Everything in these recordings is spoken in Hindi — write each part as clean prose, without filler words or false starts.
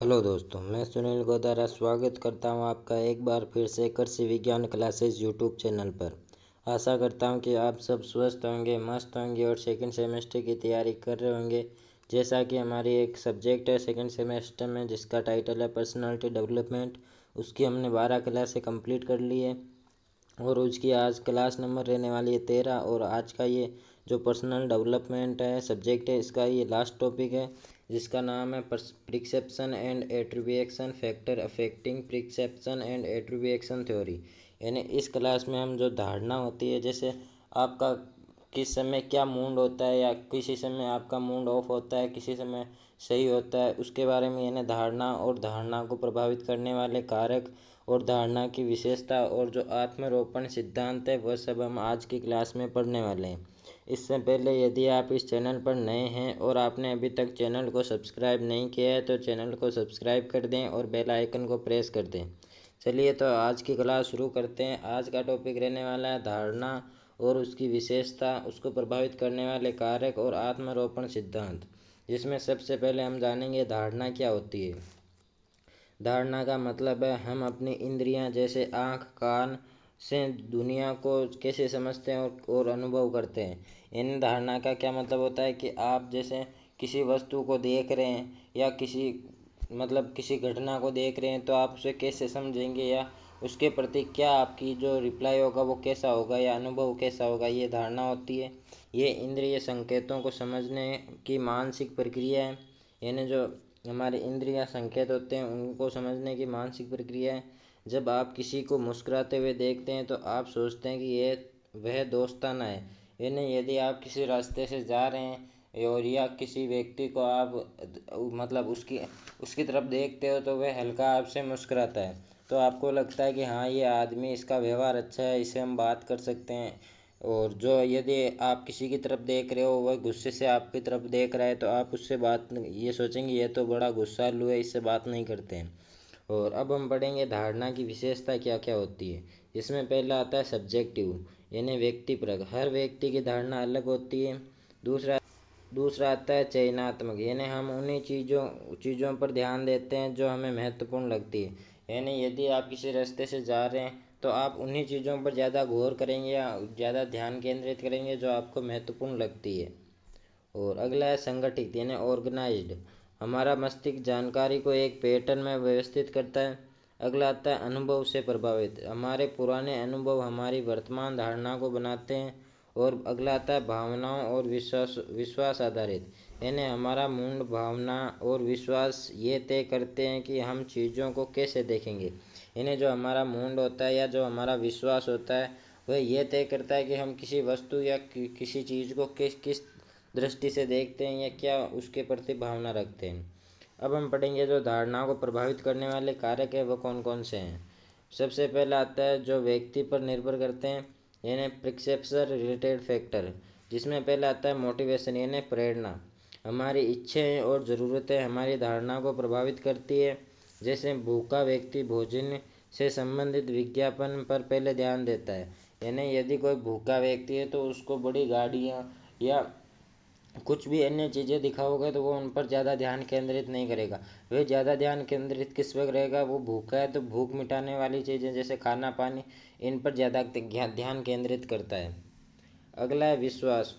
हेलो दोस्तों, मैं सुनील गोदारा स्वागत करता हूं आपका एक बार फिर से कृषि विज्ञान क्लासेस यूट्यूब चैनल पर। आशा करता हूं कि आप सब स्वस्थ होंगे, मस्त होंगे और सेकंड सेमेस्टर की तैयारी कर रहे होंगे। जैसा कि हमारी एक सब्जेक्ट है सेकंड सेमेस्टर में जिसका टाइटल है पर्सनालिटी डेवलपमेंट, उसकी हमने 12 क्लासें कंप्लीट कर ली है और उसकी आज क्लास नंबर रहने वाली है 13। और आज का ये जो पर्सनल डेवलपमेंट है सब्जेक्ट है, इसका ये लास्ट टॉपिक है जिसका नाम है perception and attribution factor affecting perception and attribution theory. यानी इस क्लास में हम जो धारणा होती है, जैसे आपका किस समय क्या मूड होता है या किसी समय आपका मूड ऑफ होता है, किसी समय सही होता है, उसके बारे में यानी धारणा और धारणा को प्रभावित करने वाले कारक और धारणा की विशेषता और जो आत्मरोपण सिद्धांत है वह सब हम आज की क्लास में पढ़ने वाले हैं। इससे पहले यदि आप इस चैनल पर नए हैं और आपने अभी तक चैनल को सब्सक्राइब नहीं किया है तो चैनल को सब्सक्राइब कर दें और बेल आइकन को प्रेस कर दें। चलिए तो आज की क्लास शुरू करते हैं। आज का टॉपिक रहने वाला है धारणा और उसकी विशेषता, उसको प्रभावित करने वाले कारक और आत्मरोपण सिद्धांत, जिसमें सबसे पहले हम जानेंगे धारणा क्या होती है। धारणा का मतलब है हम अपनी इंद्रियां जैसे आँख, कान से दुनिया को कैसे समझते हैं और अनुभव करते हैं। इन धारणा का क्या मतलब होता है कि आप जैसे किसी वस्तु को देख रहे हैं या किसी घटना को देख रहे हैं तो आप उसे कैसे समझेंगे या उसके प्रति क्या आपकी जो रिप्लाई होगा वो कैसा होगा या अनुभव कैसा होगा, ये धारणा होती है। ये इंद्रिय संकेतों को समझने की मानसिक प्रक्रिया है। यानी जो हमारे इंद्रिय संकेत होते हैं उनको समझने की मानसिक प्रक्रिया है। जब आप किसी को मुस्कुराते हुए देखते हैं तो आप सोचते हैं कि ये वह दोस्ताना है। यानी यदि आप किसी रास्ते से जा रहे हैं और या किसी व्यक्ति को आप उसकी उसकी तरफ देखते हो तो वह हल्का आपसे मुस्कुराता है तो आपको लगता है कि हाँ, ये आदमी, इसका व्यवहार अच्छा है, इससे हम बात कर सकते हैं। और जो यदि आप किसी की तरफ देख रहे हो वह गुस्से से आपकी तरफ देख रहा है तो आप उससे बात ये सोचेंगे ये तो बड़ा गुस्सालू है, इससे बात नहीं करते हैं। और अब हम पढ़ेंगे धारणा की विशेषता क्या क्या होती है। इसमें पहला आता है सब्जेक्टिव यानी व्यक्तिपरक, हर व्यक्ति की धारणा अलग होती है। दूसरा दूसरा आता है चयनात्मक यानी हम उन्हीं चीज़ों पर ध्यान देते हैं जो हमें महत्वपूर्ण लगती है। यानी यदि आप किसी रास्ते से जा रहे हैं तो आप उन्हीं चीज़ों पर ज़्यादा गौर करेंगे या ज़्यादा ध्यान केंद्रित करेंगे जो आपको महत्वपूर्ण लगती है। और अगला है संगठित यानी ऑर्गेनाइज्ड, हमारा मस्तिष्क जानकारी को एक पैटर्न में व्यवस्थित करता है। अगला आता है अनुभव से प्रभावित, हमारे पुराने अनुभव हमारी वर्तमान धारणा को बनाते हैं। और अगला आता है भावनाओं और विश्वास विश्वास आधारित, यानी हमारा मूड, भावना और विश्वास ये तय करते हैं कि हम चीज़ों को कैसे देखेंगे। यानी जो हमारा मूड होता है या जो हमारा विश्वास होता है वह यह तय करता है कि हम किसी वस्तु या किसी चीज़ को किस किस दृष्टि से देखते हैं या क्या उसके प्रति भावना रखते हैं। अब हम पढ़ेंगे जो धारणा को प्रभावित करने वाले कारक है वो कौन कौन से हैं। सबसे पहला आता है जो व्यक्ति पर निर्भर करते हैं यानी प्रिसेप्शन रिलेटेड फैक्टर, जिसमें पहला आता है मोटिवेशन यानी प्रेरणा, हमारी इच्छाएं और ज़रूरतें हमारी धारणा को प्रभावित करती है। जैसे भूखा व्यक्ति भोजन से संबंधित विज्ञापन पर पहले ध्यान देता है। यानी यदि कोई भूखा व्यक्ति है तो उसको बड़ी गाड़ियाँ या कुछ भी अन्य चीज़ें दिखाओगे तो वो उन पर ज़्यादा ध्यान केंद्रित नहीं करेगा। वह ज़्यादा ध्यान केंद्रित किस पर करेगा, वो भूखा है तो भूख मिटाने वाली चीज़ें जैसे खाना पानी, इन पर ज़्यादा ध्यान केंद्रित करता है। अगला है विश्वास,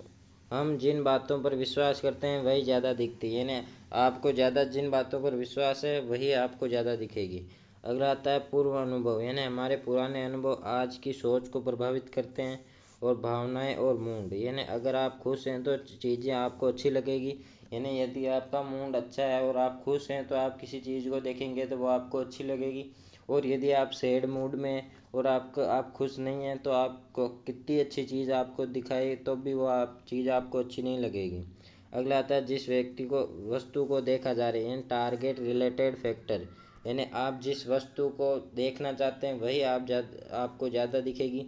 हम जिन बातों पर विश्वास करते हैं वही ज़्यादा दिखती है। यानी आपको ज़्यादा जिन बातों पर विश्वास है वही आपको ज़्यादा दिखेगी। अगला आता है पूर्व अनुभव यानी हमारे पुराने अनुभव आज की सोच को प्रभावित करते हैं। और भावनाएं और मूड, यानी अगर आप खुश हैं तो चीज़ें आपको अच्छी लगेगी। यानी यदि आपका मूड अच्छा है और आप खुश हैं तो आप किसी चीज़ को देखेंगे तो वो आपको अच्छी लगेगी। और यदि आप सैड मूड में और आप खुश नहीं हैं तो आपको कितनी अच्छी चीज़ आपको दिखाए तो भी वो चीज़ आपको अच्छी नहीं लगेगी। अगला आता है जिस व्यक्ति को वस्तु को देखा जा रहा है यानी टारगेट रिलेटेड फैक्टर, यानी आप जिस वस्तु को देखना चाहते हैं वही आपको ज़्यादा दिखेगी।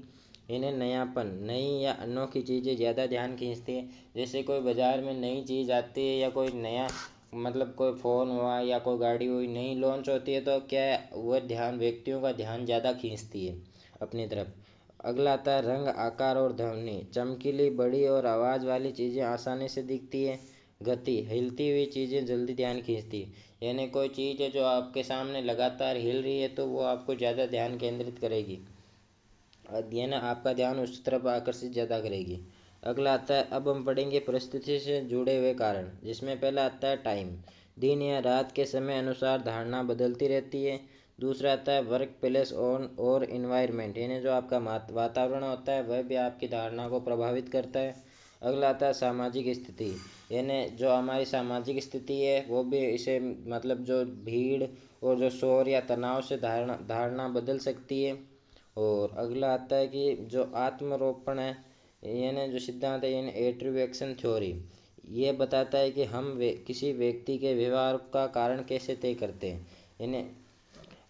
इन्हें नयापन, नई या अनोखी चीज़ें ज़्यादा ध्यान खींचती है। जैसे कोई बाज़ार में नई चीज़ आती है या कोई नया कोई फ़ोन हुआ या कोई गाड़ी हुई नई लॉन्च होती है तो क्या है वह ध्यान व्यक्तियों का ध्यान ज़्यादा खींचती है अपनी तरफ। अगला आता है रंग, आकार और ध्वनि, चमकीली, बड़ी और आवाज़ वाली चीज़ें आसानी से दिखती है। गति, हिलती हुई चीज़ें जल्दी ध्यान खींचती है। यानी कोई चीज़ है जो आपके सामने लगातार हिल रही है तो वो आपको ज़्यादा ध्यान केंद्रित करेगी, यानी आपका ध्यान उस तरफ आकर्षित ज़्यादा करेगी। अगला आता है, अब हम पढ़ेंगे परिस्थिति से जुड़े हुए कारण, जिसमें पहला आता है टाइम। दिन या रात के समय अनुसार धारणा बदलती रहती है। दूसरा आता है वर्क प्लेस ऑन और इन्वायरमेंट, यानी जो आपका वातावरण होता है वह भी आपकी धारणा को प्रभावित करता है। अगला आता है सामाजिक स्थिति, यानी जो हमारी सामाजिक स्थिति है वो भी इसे मतलब जो भीड़ और जो शोर या तनाव से धारणा धारणा बदल सकती है। और अगला आता है कि जो आत्मरोपण है, यानी जो सिद्धांत है यानी एट्रीब्यूशन थ्योरी, ये बताता है कि हम किसी व्यक्ति के व्यवहार का कारण कैसे तय करते हैं। यानी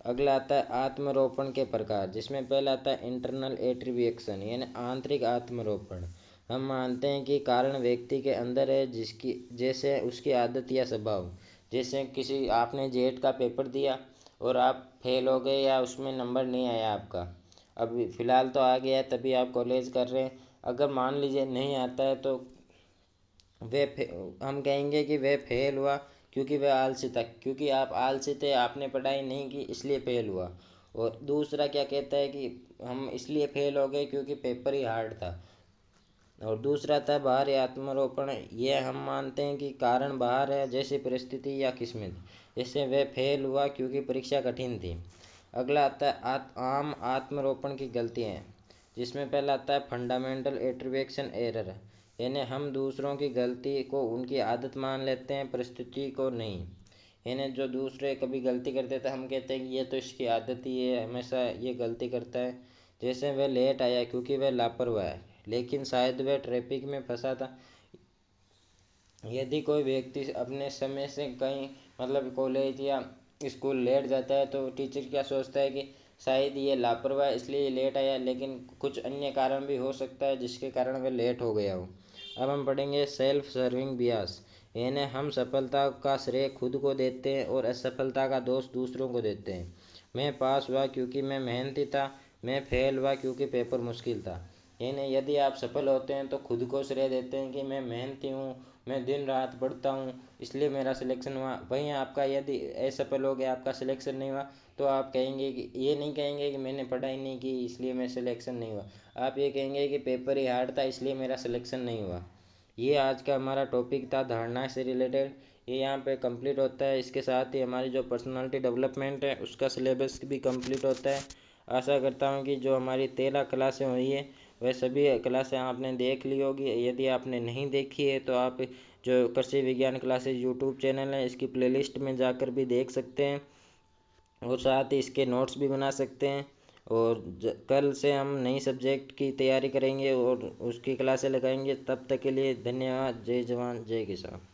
अगला आता है आत्मरोपण के प्रकार, जिसमें पहला आता है इंटरनल एट्रीब्यूशन, यानी आंतरिक आत्मरोपण। हम मानते हैं कि कारण व्यक्ति के अंदर है, जिसकी जैसे उसकी आदत या स्वभाव। जैसे किसी आपने जेट का पेपर दिया और आप फेल हो गए या उसमें नंबर नहीं आया आपका, अभी फ़िलहाल तो आ गया है तभी आप कॉलेज कर रहे हैं। अगर मान लीजिए नहीं आता है तो हम कहेंगे कि वह फेल हुआ क्योंकि वह आलसी था, क्योंकि आप आलसी थे, आपने पढ़ाई नहीं की इसलिए फेल हुआ। और दूसरा क्या कहता है कि हम इसलिए फेल हो गए क्योंकि पेपर ही हार्ड था। और दूसरा था बाहरी आत्मारोपण, यह हम मानते हैं कि कारण बाहर है, जैसे परिस्थिति या किस्मत। जैसे वह फेल हुआ क्योंकि परीक्षा कठिन थी। अगला आता है आम आत्मरोपण की गलतियाँ, जिसमें पहला आता है फंडामेंटल एट्रीब्यूशन एरर, यानी हम दूसरों की गलती को उनकी आदत मान लेते हैं, परिस्थिति को नहीं। यानी जो दूसरे कभी गलती करते थे हम कहते हैं कि ये तो इसकी आदत ही है, हमेशा ये गलती करता है। जैसे वह लेट आया क्योंकि वह लापरवाह है, लेकिन शायद वह ट्रैफिक में फंसा था। यदि कोई व्यक्ति अपने समय से कहीं मतलब कॉलेज या स्कूल लेट जाता है तो टीचर क्या सोचता है कि शायद ये लापरवाह इसलिए लेट आया, लेकिन कुछ अन्य कारण भी हो सकता है जिसके कारण वह लेट हो गया हो। अब हम पढ़ेंगे सेल्फ सर्विंग बियास, यानी हम सफलता का श्रेय खुद को देते हैं और असफलता का दोष दूसरों को देते हैं। मैं पास हुआ क्योंकि मैं मेहनती था, मैं फेल हुआ क्योंकि पेपर मुश्किल था। यानी यदि आप सफल होते हैं तो खुद को श्रेय देते हैं कि मैं मेहनती हूँ, मैं दिन रात पढ़ता हूँ इसलिए मेरा सिलेक्शन हुआ। वहीं आपका यदि असफल हो गया, आपका सिलेक्शन नहीं हुआ, तो आप कहेंगे कि ये नहीं कहेंगे कि मैंने पढ़ाई नहीं की इसलिए मेरा सिलेक्शन नहीं हुआ, आप ये कहेंगे कि पेपर ही हार्ड था इसलिए मेरा सिलेक्शन नहीं हुआ। ये आज का हमारा टॉपिक था धारणा से रिलेटेड, ये यहाँ पे कंप्लीट होता है। इसके साथ ही हमारी जो पर्सनालिटी डेवलपमेंट है उसका सिलेबस भी कंप्लीट होता है। आशा करता हूँ कि जो हमारी 13 क्लासें हुई है वह सभी क्लासें आपने देख ली होगी। यदि आपने नहीं देखी है तो आप जो कृषि विज्ञान क्लासेज यूट्यूब चैनल है इसकी प्लेलिस्ट में जाकर भी देख सकते हैं और साथ ही इसके नोट्स भी बना सकते हैं। और कल से हम नई सब्जेक्ट की तैयारी करेंगे और उसकी क्लासें लगाएंगे। तब तक के लिए धन्यवाद। जय जवान जय किसान।